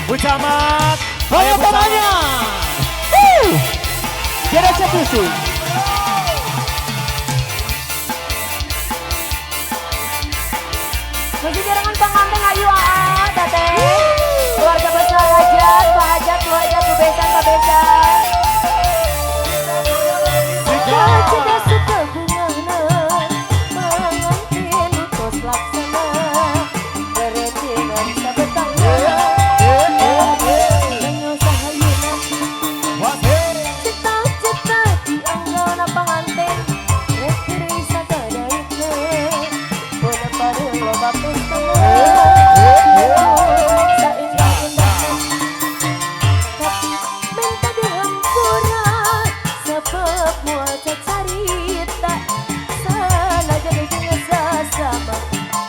Bu Camat. Banyak tangannya. Tidak eksekusi. Masih jarangan pengantin ayu teteh. Keluarga besar hajat, Pak Hajat, Bu Hajat, Bu Besan, Pak Besan. Cita suka bungana, pengantin kos laksana, beretingan sabetangna. Menyusah hayunan, cita-cita dianggana pengantin, rekeri sakadaitna, pada pada loba pestana. Saindah-indahna, minta dihampura, sebab mual carita, sana jadi biasa sama,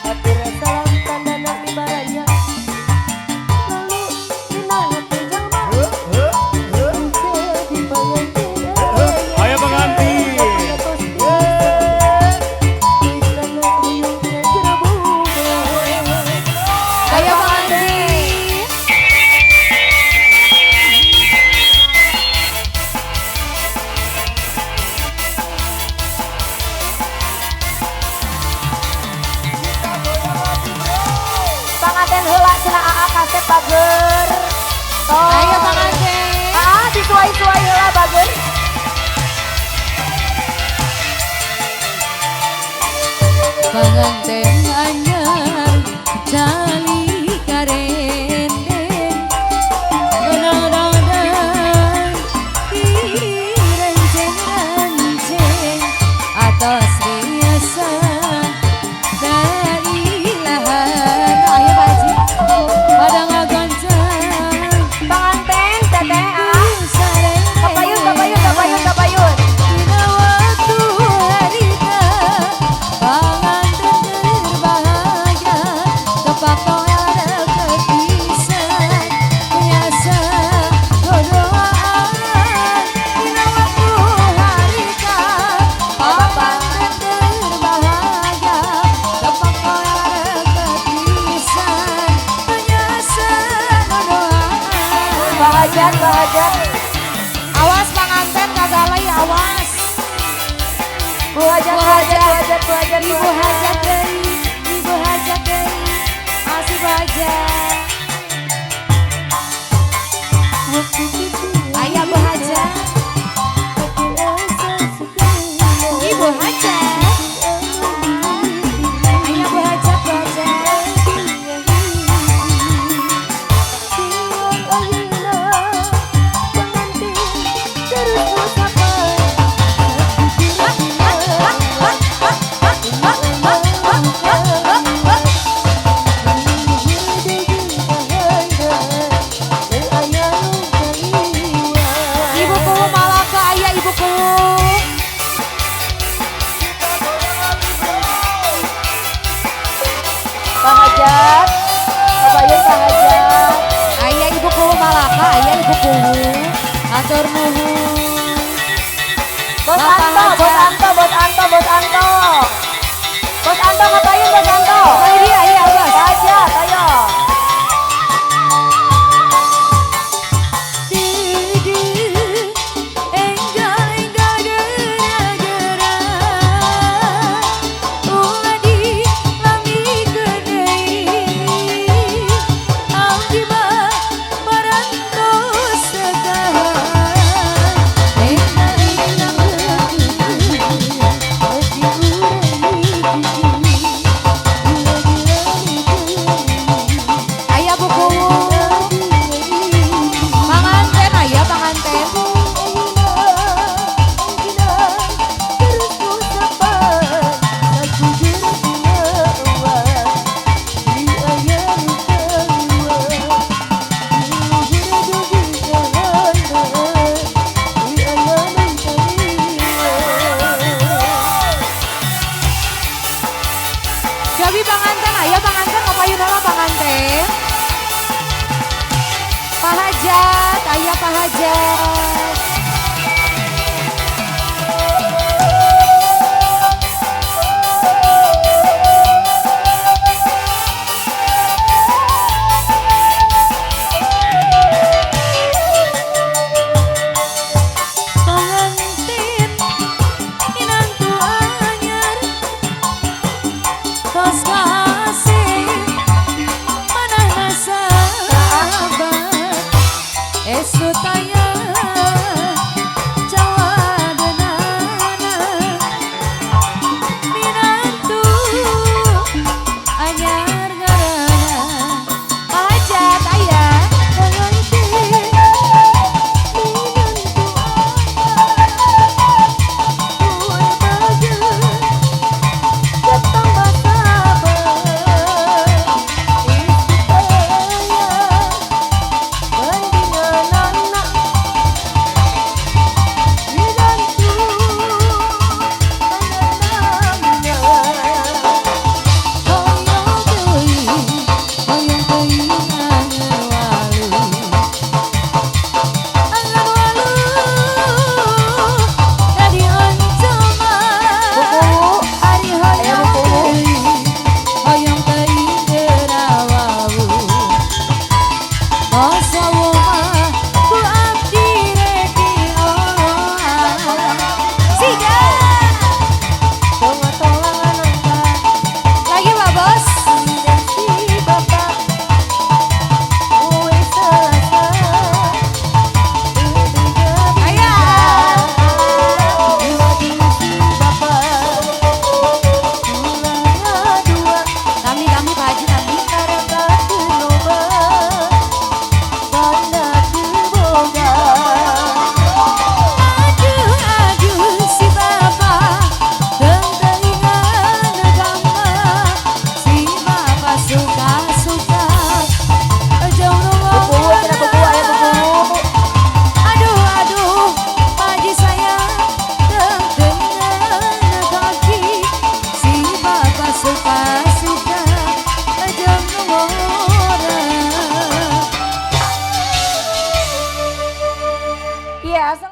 hati rasa lantan dan nabi baranya, lalu dinahati jalma, jadi pengantin. Ayo pengantin. Ayo pengantin. Pengantin heula cenah AA kasep bager. Ayo pengantin. Disuai-suai heula bager. Pengantin anyar jali karenden Nodang-nodang direnceng-renceng atas riasan dari lahan. Ayo Pak Haji pada ngagoncang Pengantin teteh sareng kapayun kapayun kapayun kapayun. dina waktu harita panganten berbahagia kepakoan kepisan biasa dodoaan dina waktu harita panganten berbahagia kepakoan kepisan biasa dodoaan. Pak Hajat, Pak Hajat. Awas panganten kagalai awas. Bu Hajat, Bu Hajat, Bu Hajat, Bu Hajat, Bu Ibu hajat deui, ibu hajat deui, asih hajat. Aya bu hajat, ibu hajat. Aya bu hajat, bu hajat. Ibuku Malaka, aya ibuku. Pak Hajat, kapayun Pak Hajat. Aya ibuku Malaka, aya ibuku. Atur nuhun. Bos Bapak Anto, Bos Hajat. Anto, Bos Anto, Bos Anto. Bos Anto kapayun Bos Anto. Ini aya bos. Pak Hajat, ayo. Aya buku. Panganten aya panganten. Jadi panganten aya panganten ngapayun heula panganten. Pak Hajat, aya Pak Hajat. let's go.